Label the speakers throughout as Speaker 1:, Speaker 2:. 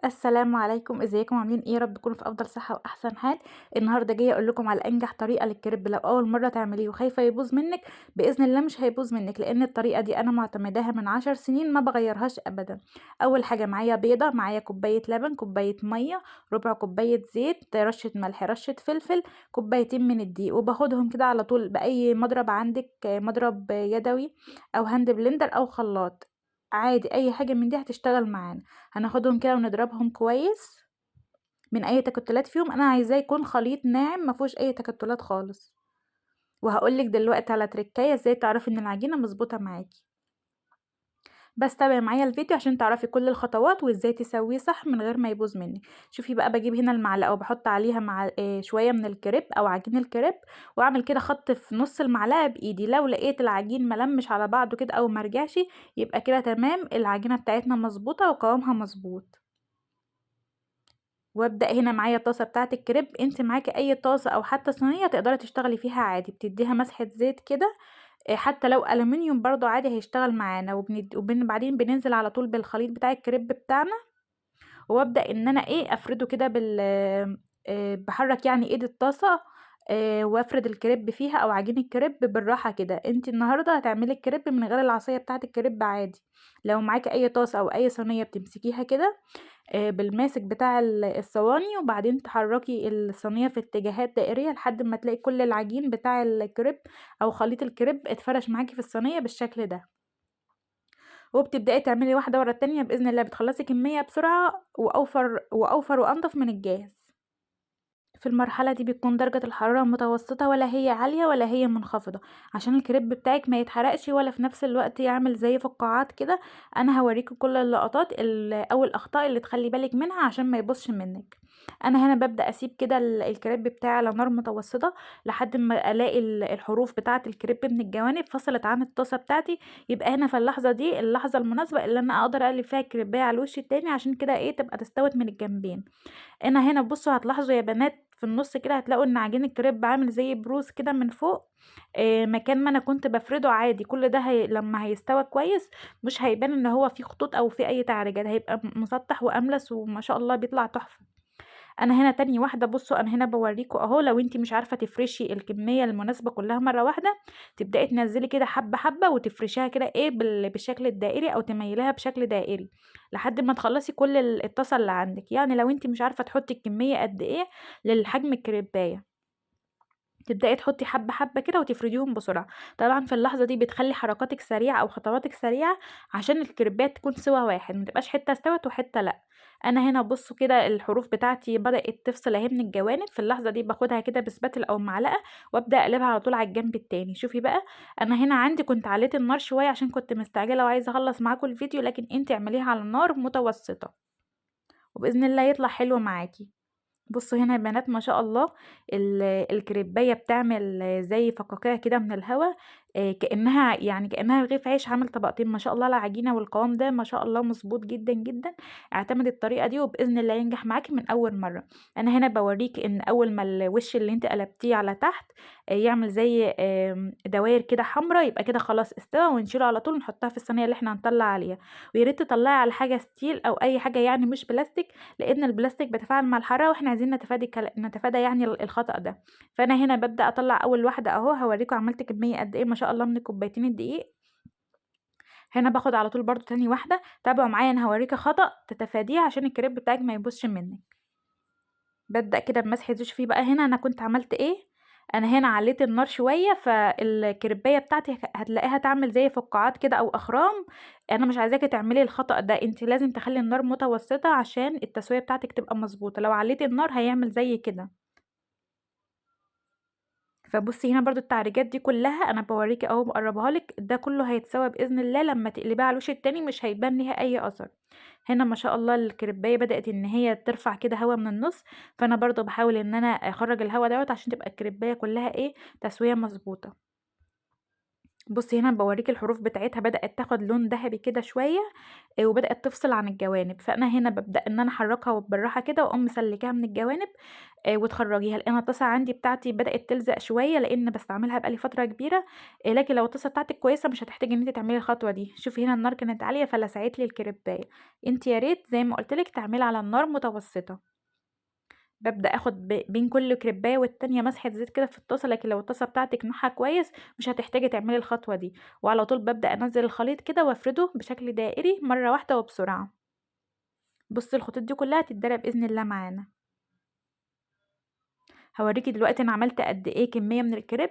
Speaker 1: السلام عليكم، ازيكم عاملين ايه؟ يا رب تكونوا في افضل صحه واحسن حال. النهارده جايه اقول لكم على انجح طريقه للكريب. لو اول مره تعمليه وخايفه يبوظ منك، باذن الله مش هيبوظ منك، لان الطريقه دي انا معتمداها من 10 سنين ما بغيرهاش ابدا. اول حاجه معايا بيضه، معايا كوبايه لبن، كوبايه ميه، ربع كوبايه زيت، رشه ملح، رشه فلفل، كوبايتين من الدقيق، وباخدهم كده على طول باي مضرب عندك، مضرب يدوي او هاند بلندر او خلاط عادي. اي حاجه من دي هتشتغل معانا. هناخدهم كده ونضربهم كويس من اي تكتلات فيهم. انا عايزاه يكون خليط ناعم مفيهوش اي تكتلات خالص. وهقولك دلوقتي على تركايه ازاي تعرفي ان العجينه مظبوطه معاكي. بس تابعي معايا الفيديو عشان تعرفي كل الخطوات وازاي تسويه صح من غير ما يبوظ منك. شوفي بقى، بجيب هنا المعلقه وبحط عليها مع شويه من الكريب او عجين الكريب، واعمل كده خط في نص المعلقه بايدي. لو لقيت العجين ملمش على بعضه كده او مرجعش، يبقى كده تمام، العجينه بتاعتنا مظبوطه وقوامها مظبوط. وابدأ هنا معايا الطاسة بتاعة الكريب. انت معاكي اي طاسة او حتى صينية تقدري تشتغلي فيها عادي، بتديها مسحة زيت كده. حتى لو ألمنيوم برضو عادي هيشتغل معانا. بعدين بننزل على طول بالخليط بتاع الكريب بتاعنا. وابدأ ان انا افرده كده بحرك يعني ايد الطاسة. وافرد الكريب فيها او عجين الكريب بالراحة كده. انت النهاردة هتعملي الكريب من غير العصاية بتاعة الكريب عادي. لو معاكي اي طاسة او اي صينية بتمسكيها كده بالماسك بتاع الصواني، وبعدين تحركي الصينية في اتجاهات دائرية لحد ما تلاقي كل العجين بتاع الكريب او خليط الكريب اتفرش معاكي في الصينية بالشكل ده. وبتبدأي تعملي واحدة ورا التانية، بإذن الله بتخلصي كمية بسرعة وأوفر وأنضف من الجاهز. في المرحلة دي بتكون درجة الحرارة متوسطة، ولا هي عالية ولا هي منخفضة، عشان الكريب بتاعك ما يتحرقش ولا في نفس الوقت يعمل زي فقاعات كده. انا هوريكي كل اللقطات او الاخطاء اللي تخلي بالك منها عشان ما يبصش منك. انا هنا ببدأ اسيب كده الكريب بتاعي على نار متوسطة لحد ما الاقي الحروف بتاعة الكريب من الجوانب فصلت عن الطاسة بتاعتي. يبقى هنا في اللحظة دي اللحظة المناسبة اللي انا اقدر اقلب فيها الكريباية على الوش التاني، عشان كده تبقى تستوت من الجنبين. انا هنا بصوا هتلاحظوا يا بنات في النص كده هتلاقوا ان عجين الكريب عامل زي بروز كده من فوق. مكان ما انا كنت بفرده عادي. كل ده لما هيستوى كويس مش هيبان ان هو فيه خطوط او فيه اي تعريجات، هيبقى مسطح واملس وما شاء الله بيطلع تحفة. انا هنا تاني واحده، بصوا انا هنا بوريكم اهو. لو انتي مش عارفه تفرشي الكميه المناسبه كلها مره واحده، تبداي تنزلي كده حبه حبه وتفرشيها كده بالشكل الدائري او تميليها بشكل دائري لحد ما تخلصي كل الطاسه اللي عندك. يعني لو انتي مش عارفه تحطي الكميه قد ايه للحجم الكريبايه، تبدأي تحطي حبة حبة كده وتفرديهم بسرعة. طبعا في اللحظة دي بتخلي حركاتك سريعة أو خطواتك سريعة عشان الكريبات تكون سوا واحد، متبقاش حتة استوت وحتة لأ. أنا هنا بصوا كده الحروف بتاعتي بدأت تفصل اهي من الجوانب. في اللحظة دي باخدها كده بسباتل أو معلقة وأبدأ أقلبها على طول على الجنب التاني. شوفي بقى، أنا هنا عندي كنت عليت النار شوية عشان كنت مستعجلة وعايزة أخلص معاكم الفيديو، لكن انتي اعمليها على نار متوسطة وبإذن الله يطلع حلو معاكي. بصوا هنا يا بنات ما شاء الله، الكريبايه بتعمل زي فقاقيع كده من الهوا. كأنها رغيف عيش عامل طبقتين. ما شاء الله العجينه والقوام ده ما شاء الله مظبوط جدا جدا. اعتمد الطريقه دي وباذن الله ينجح معاكي من اول مره. انا هنا بوريكي ان اول ما الوش اللي انت قلبتيه على تحت يعمل زي دواير كده حمراء، يبقى كده خلاص استوى، ونشيله على طول ونحطها في الصينيه اللي احنا هنطلع عليها. ويا ريت تطلعي على حاجه ستيل او اي حاجه يعني مش بلاستيك، لان البلاستيك بيتفاعل مع الحراره واحنا عايزين نتفادى يعني الخطأ ده. فانا هنا ببدأ اطلع اول واحده اهو. هوريكم عملت كميه قد ايه ما شاء الله من كوبايتين الدقيق. هنا باخد على طول برضو تاني واحده. تابعوا معايا، انا هوريكي خطأ تتفاديه عشان الكريب بتاعك ما يبوظش منك. ببدأ كده بمسح زوج فيه. بقى هنا انا كنت عملت انا هنا عليت النار شويه، فالكريبايه بتاعتي هتلاقيها تعمل زي فقاعات كده او اخرام. انا مش عايزاكي تعملي الخطأ ده. انت لازم تخلي النار متوسطه عشان التسويه بتاعتك تبقى مظبوطه. لو عليتي النار هيعمل زي كده. فبصي هنا برضو التعريجات دي كلها انا بوريكي اهو مقربها لك، ده كله هيتسوى باذن الله لما تقلبيها على الوش التاني مش هيبان ليها اي اثر. هنا ما شاء الله الكريبايه بدات ان هي ترفع كده هوا من النص، فانا برضو بحاول ان انا اخرج الهوا دوت عشان تبقى الكريبايه كلها تسويه مظبوطه. بُصّي هنا باورّيكِ الحروف بتاعتها بدأت تاخد لون دهبي كده شوية، وبدأت تفصل عن الجوانب، فأنا هنا بابدأ إن أنا أحرّكها بالراحة كده وأقوم مسلّكاها من الجوانب وتخرّجيها، لإن الطاسة عندي بتاعتي بدأت تلزق شوية لإن باستعملها بقى لي فترة كبيرة، لكن لو الطاسة بتاعتِك كويسة مش هتحتاجي إن أنتِ تعملي الخطوة دي. شوفي هنا النار كانت عالية فلسعت لي الكريباية، أنتِ يا ريت زي ما قُلت لِك تعملي على النار متوسطة. بابدأ آخد بين كل كريباية والتانية مسحة زيت كده في الطاسة، لكن لو الطاسة بتاعتِك نوعها كويس مش هتحتاجي تعملي الخطوة دي، وعلى طول بابدأ أنزّل الخليط كده وافرده بشكل دائري مرة واحدة وبسرعة. بُصّي الخطوط دي كلها هتتضرب بإذن الله معانا. هاوريكِ دلوقتي أنا عملت قد إيه كمية من الكريب،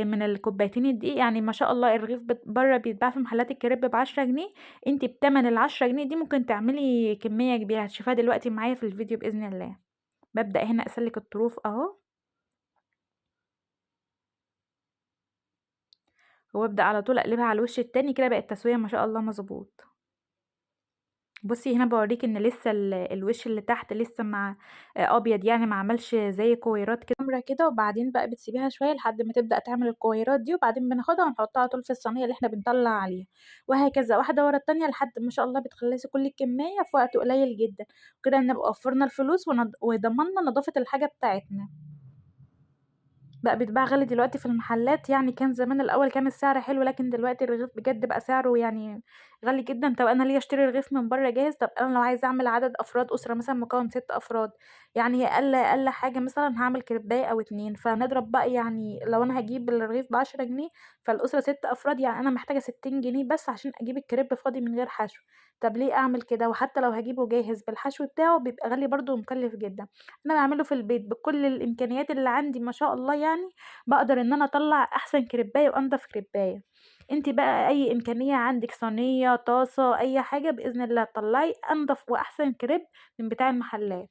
Speaker 1: من الكوبايتين الدقيق، يعني ما شاء الله الرغيف برّه بيتباع في محلات الكريب ب10 جنيه، أنتِ بتمن ال10 جنيه دي ممكن تعملي كمية كبيرة، هتشوفيها دلوقتي معايا في الفيديو بإذن الله. بابدأ هنا أسلّك الطروف أهو. وابدأ على طول أقلبها على الوش التاني كده بقت تسوية ما شاء الله مضبوط. بُصّي هنا باورّيكِ إن لسه الوش اللي تحت لسه مع أبيض يعني ما عملش زي كويرات كده حمرا كده، وبعدين بقى بتسيبيها شوية لحد ما تبدأ تعمل الكويرات دي، وبعدين بناخدها ونحطها على طول في الصينية اللي إحنا بنطلّع عليها، وهكذا واحدة ورا التانية لحد ما شاء الله بتخلّصي كل الكمية في وقت قليل جدًا، وكده نبقى وفّرنا الفلوس وضمننا نضافة الحاجة بتاعتنا. بقى بيتباع غالي دلوقتي في المحلات، يعني كان زمان الأول كان السعر حلو، لكن دلوقتي الرغيف بجد بقى سعره يعني غالي جدًا. طب أنا ليه أشتري رغيف من برّه جاهز؟ طب أنا لو عايزة أعمل عدد أفراد أسرة مثلًا مكوّن 6 أفراد، يعني هي أقل حاجة مثلًا هاعمل كريباية أو 2 فنضرب بقى يعني لو أنا هاجيب الرغيف ب10 جنيه فالأسرة 6 أفراد، يعني أنا محتاجة 60 جنيه بس عشان أجيب الكريب فاضي من غير حشو. طب ليه أعمل كده؟ وحتى لو هاجيبه جاهز بالحشو بتاعه بيبقى غالي برضه ومكلف جدًا. أنا باعمله في البيت بكل الإمكانيات اللي عندي ما شاء الله يعني، باقدر إن أنا أطلّع أحسن كريباية وأنضف كريباية. أنتِ بقى أي إمكانية عندِك صينية، طاسة، أي حاجة بإذن الله هتطلّعي أنضف وأحسن كريب من بتاع المحلات.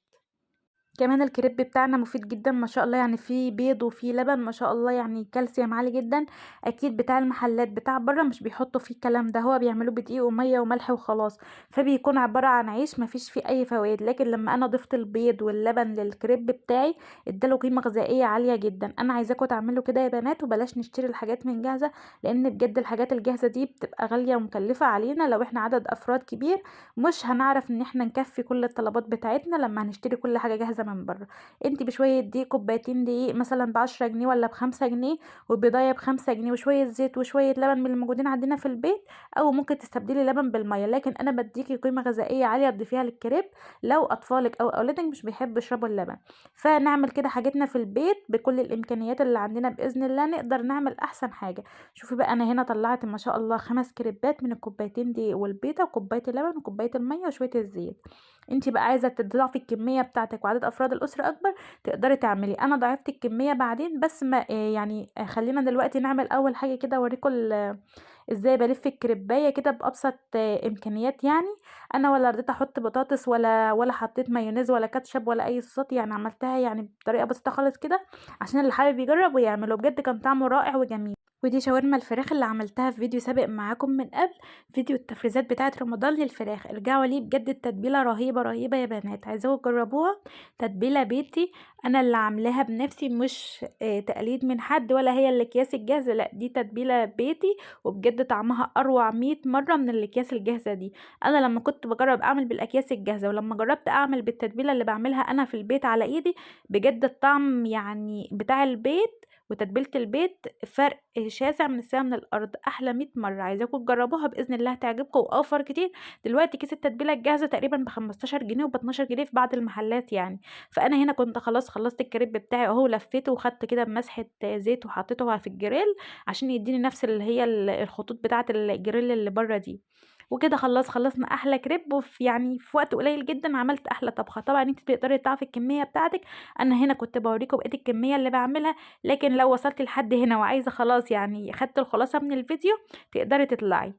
Speaker 1: كمان الكريب بتاعنا مفيد جدًا ما شاء الله، يعني فيه بيض وفيه لبن ما شاء الله، يعني كالسيوم عالي جدًا، أكيد بتاع المحلات بتاع برّه مش بيحطّوا فيه الكلام ده، هو بيعملوه بدقيق ومَيّة وملح وخلاص، فبيكون عبارة عن عيش ما فيش فيه أي فوايد، لكن لمّا أنا ضِفت البيض واللبن للكريب بتاعي ادّى له قيمة غذائية عالية جدًا. أنا عايزاكم تعملوا كده يا بنات وبلاش نشتري الحاجات من جاهزة، لإن بجد الحاجات الجاهزة دي بتبقى غالية ومكلفة علينا لو إحنا عدد أفراد كبير، مش هنعرف إن إحنا نكفّي كل الطلبات بتاعتنا لمّا هنشتري كل حاجة جاهزة من برّه. أنتِ بشوية دقيق كوبايتين دقيق مثلًا ب10 جنيه والّا ب5 جنيه، والبيضاية ب5 جنيه وشوية زيت وشوية لبن من اللي موجودين عندنا في البيت، أو ممكن تستبدلي لبن بالمَيّة، لكن أنا بادّيكِ قيمة غذائية عالية تضيفيها للكريب لو أطفالِك أو أولادِك مش بيحبوا يشربوا اللبن. فنعمل كده حاجتنا في البيت بكل الإمكانيات اللي عندنا بإذن الله نقدر نعمل أحسن حاجة. شوفي بقى أنا هنا طلّعت ما شاء الله 5 كريبات من الكوبايتين دقيق والبيضة وكوباية اللبن وكوباية المَيّة وشوية الزيت. أنتِ بقى عايزة تضاعفي الكمية بتاعتِك وعدد أفراد الأسرة أكبر تقدري تعملي. أنا ضاعفت الكمية بعدين بس ما يعني خلّينا دلوقتي نعمل أول حاجة كده أوريكم إزاي بالِف الكريباية كده بأبسط إمكانيات يعني. أنا ولا رضيت أحط بطاطس ولا حطيت مايونيز ولا كاتشب ولا أي صوصات، يعني عملتها يعني بطريقة بسيطة خالص كده عشان اللي حابب يجرّب ويعمله، بجد كان طعمه رائع وجميل. ودي شاورما الفراخ اللي عملتها في فيديو سابق معاكم من قبل، فيديو التفريزات بتاعة رمضان للفراخ، ارجعوا ليه بجد التتبيلة رهيبة، رهيبة يا بنات، عايزاكم تجربوها. تتبيلة بيتي أنا اللي عاملاها بنفسي، مش تقليد من حد ولا هي الأكياس الجاهزة، لأ دي تتبيلة بيتي، وبجد طعمها أروع 100 مرة من الأكياس الجاهزة دي. أنا لما كنت باجرب أعمل بالأكياس الجاهزة ولما جربت أعمل بالتتبيلة اللي باعملها أنا في البيت على إيدي، بجد الطعم يعني بتاع البيت وتتبيلة البيت فرق شاسع من السما من الأرض، أحلى 100 مرة. عايزاكم تجربوها بإذن الله هتعجبكم وأوفر كتير. دلوقتي كيس التتبيلة الجاهزة تقريبا ب15 جنيه وب12 جنيه في بعض المحلات يعني. فأنا هنا كنت خلاص خلصت الكريب بتاعي أهو، لفيته وخدت كده بمسحة زيت وحطيته في الجريل عشان يديني نفس اللي هي الخطوط بتاعة الجريل اللي بره دي. وكده خلصنا أحلى كريب يعني في وقت قليل جدا عملت أحلى طبخة. طبعا انت تقدري تعرفي الكمية بتاعتك، أنا هنا كنت بوريكم بقية الكمية اللي بعملها، لكن لو وصلتِ لحد هنا وعايزة خلاص يعني خدتِ الخلاصة من الفيديو تقدري تطلعي.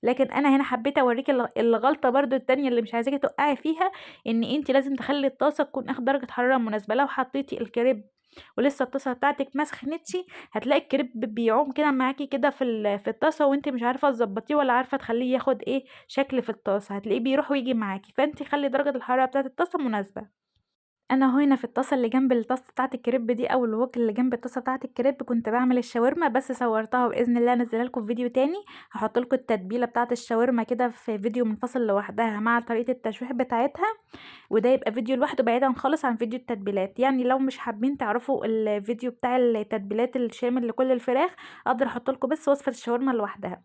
Speaker 1: لكن أنا هنا حبيت أوريكِ الغلطة برضه التانية اللي مش عايزاكِ تُقعي فيها، إن أنتِ لازم تخلّي الطاسة تكون آخدة درجة حرارة مناسبة. لو حطيتِ الكريب ولسه الطاسة بتاعتِك ما سخنتش، هتلاقي الكريب بيعوم كده معاكِ كده في الطاسة وأنتِ مش عارفة تضبّطيه ولا عارفة تخلّيه ياخد إيه شكل في الطاسة، هتلاقيه بيروح وييجي معاكِ، فأنتِ خلّي درجة الحرارة بتاعة الطاسة مناسبة. أنا أهو هنا في الطاسة اللي جنب الطاسة بتاعة الكريب دي أو الوok اللي جنب الطاسة بتاعة الكريب كنت باعمل الشاورما، بس صورتها بإذن الله أنزّلها لكم في فيديو تاني، هاحط لكم التتبيلة بتاعة الشاورما كده في فيديو منفصل لوحدها مع طريقة التشويح بتاعتها، وده يبقى فيديو لوحده بعيدًا خالص عن فيديو التتبيلات. يعني لو مش حابين تعرفوا الفيديو بتاع التتبيلات الشامل لكل الفراخ، أقدر أحط لكم بس وصفة الشاورما لوحدها.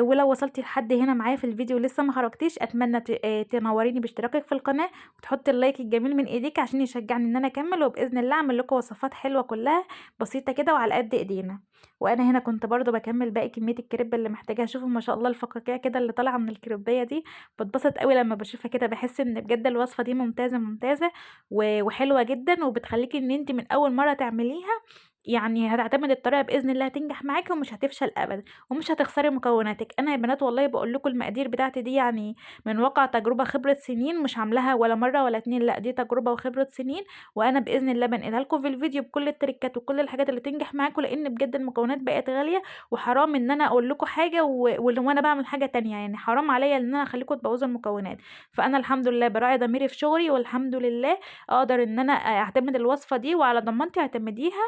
Speaker 1: ولو وصلتِ لحد هنا معايا في الفيديو ولسه ما خرجتيش، أتمنى تنوريني باشتراكِك في القناة، وتحطي اللايك الجميل من إيديكِ عشان يشجعني إن أنا أكمل، وبإذن الله أعمل لكم وصفات حلوة كلها بسيطة كده وعلى قد إيدينا. وأنا هنا كنت برضه باكمل باقي كمية الكريب اللي محتاجاها. شوفوا ما شاء الله الفقاقيع كده اللي طالعة من الكريباية دي، باتبسط أوي لمّا باشوفها كده، باحس إن بجد الوصفة دي ممتازة، ممتازة وحلوة جدًا، وبتخلّيكِ إن أنتِ من أول مرة تعمليها يعني هتعتمدي الطريقة بإذن الله هتنجح معاكِ ومش هتفشل أبدًا. ومش هتخسري مكوناتِك. أنا يا بنات والله باقول لكم المقادير بتاعتي دي يعني من واقع تجربة خبرة سنين، مش عاملاها ولا مرة ولا 2 لأ، دي تجربة وخبرة سنين، وأنا بإذن الله بانقلها لكم في الفيديو بكل التريكات وكل الحاجات اللي تنجح معاكم، لإن بجد المكونات بقت غالية، وحرام إن أنا أقول لكم حاجة وأنا باعمل حاجة تانية، يعني حرام عليَّ إن أنا أخليكم تبوظوا المكونات. فأنا الحمد لله باراعي ضميري في شغلي، والحمد لله أقدر إن أنا أعتمد الوصفة دي، وعلى ضمانتي اعتمديها،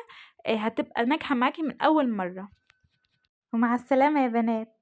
Speaker 1: هتبقى ناجحة معاكِ من أول مرة. ومع السلامة يا بنات.